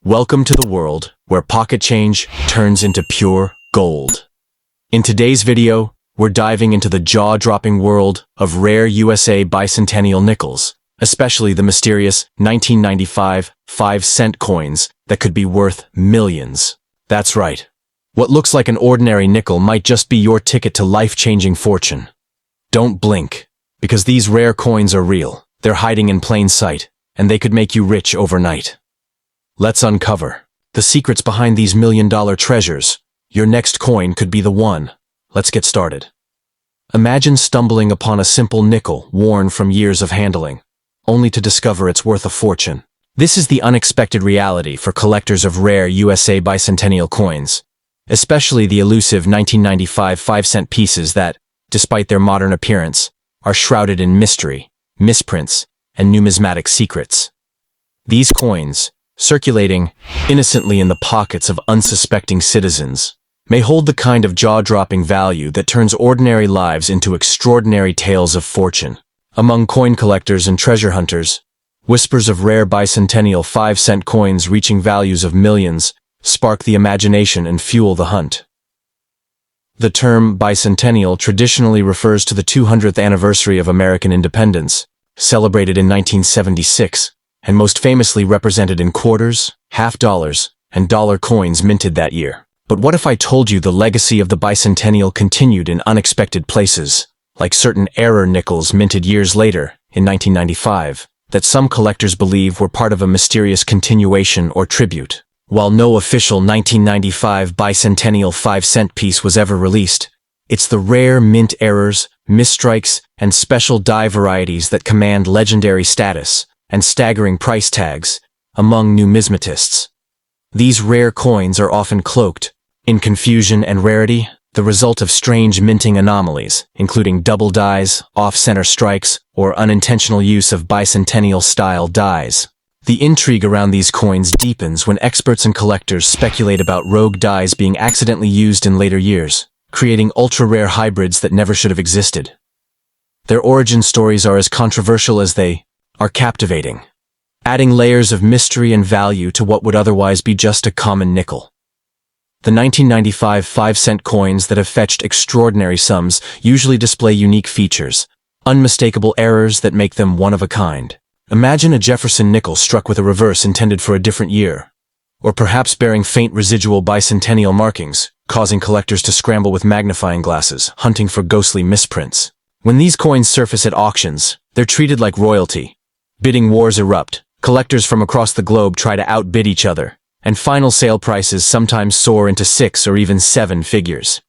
Welcome to the world where pocket change turns into pure gold. In today's video, we're diving into the jaw-dropping world of rare USA bicentennial nickels, especially the mysterious 1995 5-cent coins that could be worth millions. That's right. What looks like an ordinary nickel might just be your ticket to life-changing fortune. Don't blink, because these rare coins are real. They're hiding in plain sight, and they could make you rich overnight. Let's uncover the secrets behind these million-dollar treasures. Your next coin could be the one. Let's get started. Imagine stumbling upon a simple nickel worn from years of handling, only to discover it's worth a fortune. This is the unexpected reality for collectors of rare USA bicentennial coins, especially the elusive 1995 5-cent pieces that, despite their modern appearance, are shrouded in mystery, misprints, and numismatic secrets. These coins, circulating innocently in the pockets of unsuspecting citizens, may hold the kind of jaw-dropping value that turns ordinary lives into extraordinary tales of fortune. Among coin collectors and treasure hunters, whispers of rare bicentennial 5-cent coins reaching values of millions spark the imagination and fuel the hunt. The term bicentennial traditionally refers to the 200th anniversary of American independence, celebrated in 1976, and most famously represented in quarters, half dollars, and dollar coins minted that year. But what if I told you the legacy of the bicentennial continued in unexpected places, like certain error nickels minted years later, in 1995, that some collectors believe were part of a mysterious continuation or tribute? While no official 1995 bicentennial 5-cent piece was ever released, it's the rare mint errors, misstrikes, and special die varieties that command legendary status and staggering price tags among numismatists. These rare coins are often cloaked in confusion and rarity, the result of strange minting anomalies, including double dies, off-center strikes, or unintentional use of bicentennial-style dies. The intrigue around these coins deepens when experts and collectors speculate about rogue dies being accidentally used in later years, creating ultra-rare hybrids that never should have existed. Their origin stories are as controversial as they are captivating, adding layers of mystery and value to what would otherwise be just a common nickel. The 1995 5-cent coins that have fetched extraordinary sums usually display unique features, unmistakable errors that make them one of a kind. Imagine a Jefferson nickel struck with a reverse intended for a different year, or perhaps bearing faint residual bicentennial markings, causing collectors to scramble with magnifying glasses, hunting for ghostly misprints. When these coins surface at auctions, they're treated like royalty. Bidding wars erupt, collectors from across the globe try to outbid each other, and final sale prices sometimes soar into 6 or even 7 figures.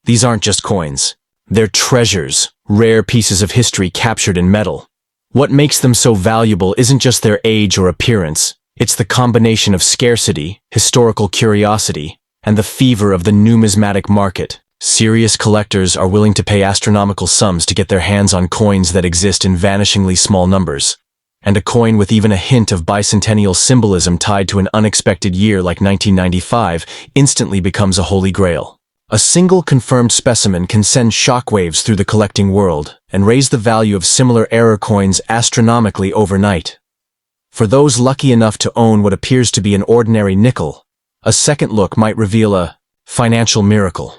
These aren't just coins. They're treasures, rare pieces of history captured in metal. What makes them so valuable isn't just their age or appearance, it's the combination of scarcity, historical curiosity, and the fever of the numismatic market. Serious collectors are willing to pay astronomical sums to get their hands on coins that exist in vanishingly small numbers. And a coin with even a hint of bicentennial symbolism tied to an unexpected year like 1995 instantly becomes a holy grail. A single confirmed specimen can send shockwaves through the collecting world and raise the value of similar error coins astronomically overnight. For those lucky enough to own what appears to be an ordinary nickel, a second look might reveal a financial miracle.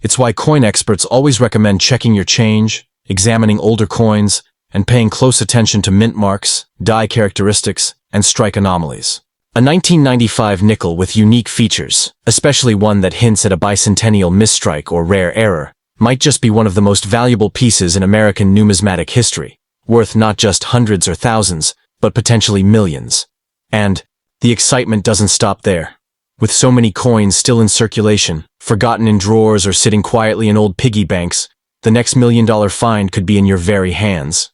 It's why coin experts always recommend checking your change, examining older coins, and paying close attention to mint marks, die characteristics, and strike anomalies. A 1995 nickel with unique features, especially one that hints at a bicentennial misstrike or rare error, might just be one of the most valuable pieces in American numismatic history, worth not just hundreds or thousands, but potentially millions. And the excitement doesn't stop there. With so many coins still in circulation, forgotten in drawers or sitting quietly in old piggy banks, the next million-dollar find could be in your very hands.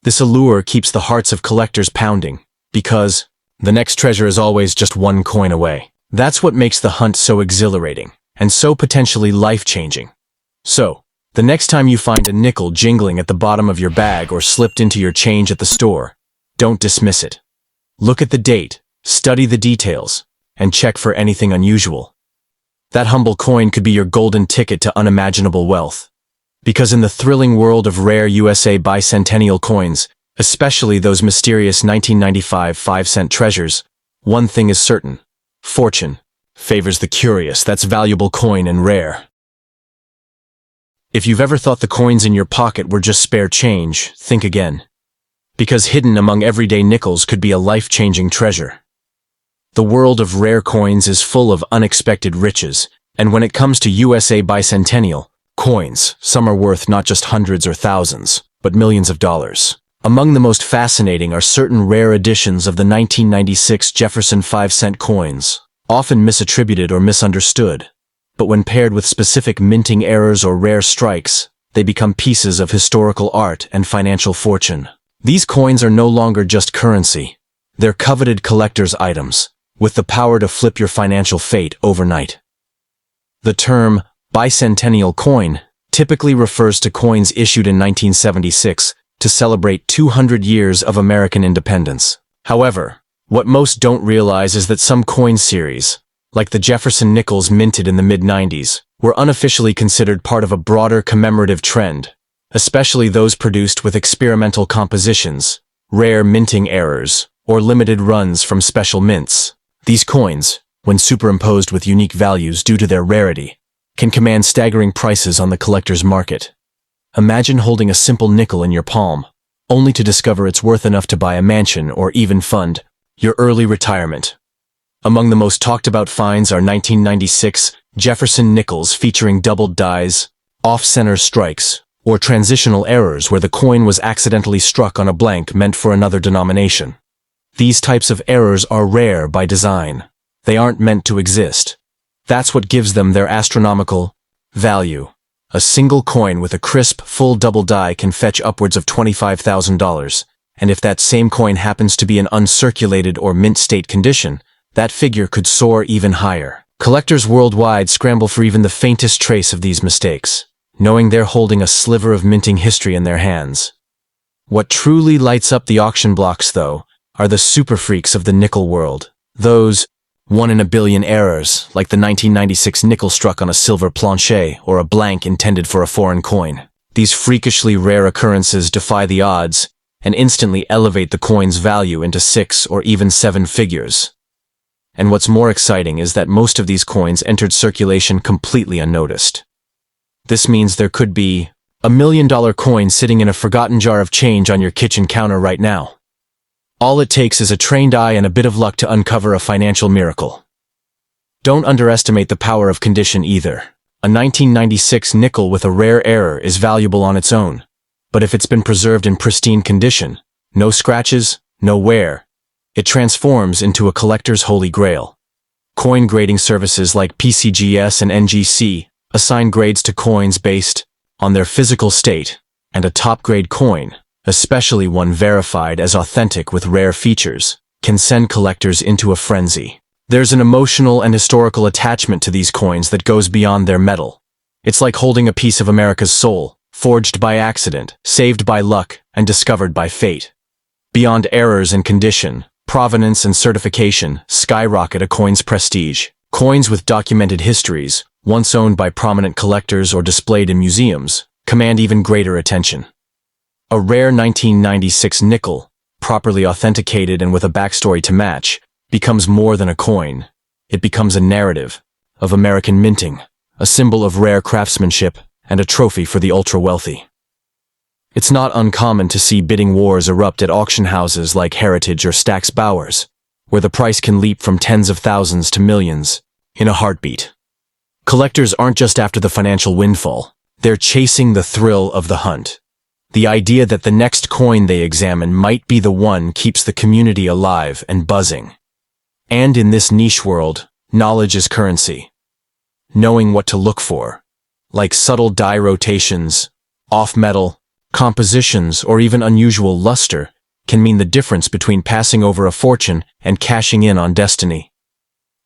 This allure keeps the hearts of collectors pounding, because the next treasure is always just one coin away. That's what makes the hunt so exhilarating, and so potentially life-changing. So, the next time you find a nickel jingling at the bottom of your bag or slipped into your change at the store, don't dismiss it. Look at the date, study the details, and check for anything unusual. That humble coin could be your golden ticket to unimaginable wealth. Because in the thrilling world of rare USA bicentennial coins, especially those mysterious 1995 5-cent treasures, One thing is certain. Fortune favors the curious. That's valuable coin and rare. If you've ever thought the coins in your pocket were just spare change, think again. Because hidden among everyday nickels could be a life-changing treasure. The world of rare coins is full of unexpected riches, and when it comes to USA bicentennial coins, some are worth not just hundreds or thousands, but millions of dollars. Among the most fascinating are certain rare editions of the 1996 Jefferson 5-cent coins, often misattributed or misunderstood. But when paired with specific minting errors or rare strikes, they become pieces of historical art and financial fortune. These coins are no longer just currency. They're coveted collector's items, with the power to flip your financial fate overnight. The term bicentennial coin typically refers to coins issued in 1976 to celebrate 200 years of American independence. However, what most don't realize is that some coin series, like the Jefferson nickels minted in the mid-90s, were unofficially considered part of a broader commemorative trend, especially those produced with experimental compositions, rare minting errors, or limited runs from special mints. These coins, when superimposed with unique values due to their rarity, can command staggering prices on the collector's market. Imagine holding a simple nickel in your palm, only to discover it's worth enough to buy a mansion or even fund your early retirement. Among the most talked about finds are 1996 Jefferson nickels featuring doubled dies, off-center strikes, or transitional errors where the coin was accidentally struck on a blank meant for another denomination. These types of errors are rare by design. They aren't meant to exist. That's what gives them their astronomical value. A single coin with a crisp, full double die can fetch upwards of $25,000, and if that same coin happens to be in uncirculated or mint state condition, that figure could soar even higher. Collectors worldwide scramble for even the faintest trace of these mistakes, knowing they're holding a sliver of minting history in their hands. What truly lights up the auction blocks, though, are the super freaks of the nickel world. Those one-in-a-billion errors, like the 1996 nickel struck on a silver planche or a blank intended for a foreign coin. These freakishly rare occurrences defy the odds and instantly elevate the coin's value into 6 or even 7 figures. And what's more exciting is that most of these coins entered circulation completely unnoticed. This means there could be a $1 million coin sitting in a forgotten jar of change on your kitchen counter right now. All it takes is a trained eye and a bit of luck to uncover a financial miracle. Don't underestimate the power of condition either. A 1996 nickel with a rare error is valuable on its own, but if it's been preserved in pristine condition, no scratches, no wear, it transforms into a collector's holy grail. Coin grading services like PCGS and NGC assign grades to coins based on their physical state, and a top-grade coin, especially one verified as authentic with rare features, can send collectors into a frenzy. There's an emotional and historical attachment to these coins that goes beyond their metal. It's like holding a piece of America's soul, forged by accident, saved by luck, and discovered by fate. Beyond errors in condition, provenance and certification skyrocket a coin's prestige. Coins with documented histories, once owned by prominent collectors or displayed in museums, command even greater attention. A rare 1996 nickel, properly authenticated and with a backstory to match, becomes more than a coin. It becomes a narrative of American minting, a symbol of rare craftsmanship, and a trophy for the ultra-wealthy. It's not uncommon to see bidding wars erupt at auction houses like Heritage or Stack's Bowers, where the price can leap from tens of thousands to millions in a heartbeat. Collectors aren't just after the financial windfall, they're chasing the thrill of the hunt. The idea that the next coin they examine might be the one keeps the community alive and buzzing. And in this niche world, knowledge is currency. Knowing what to look for, like subtle die rotations, off-metal, compositions, or even unusual luster, can mean the difference between passing over a fortune and cashing in on destiny.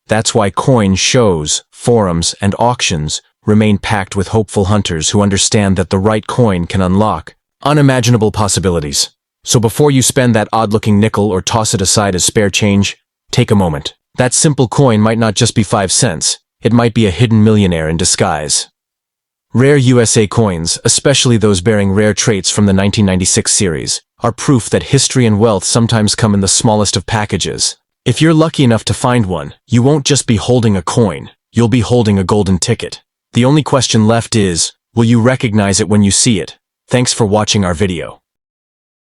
That's why coin shows, forums, and auctions remain packed with hopeful hunters who understand that the right coin can unlock unimaginable possibilities. So before you spend that odd-looking nickel or toss it aside as spare change, take a moment. That simple coin might not just be 5 cents, it might be a hidden millionaire in disguise. Rare USA coins, especially those bearing rare traits from the 1996 series, are proof that history and wealth sometimes come in the smallest of packages. If you're lucky enough to find one, you won't just be holding a coin, you'll be holding a golden ticket. The only question left is, will you recognize it when you see it? Thanks for watching our video.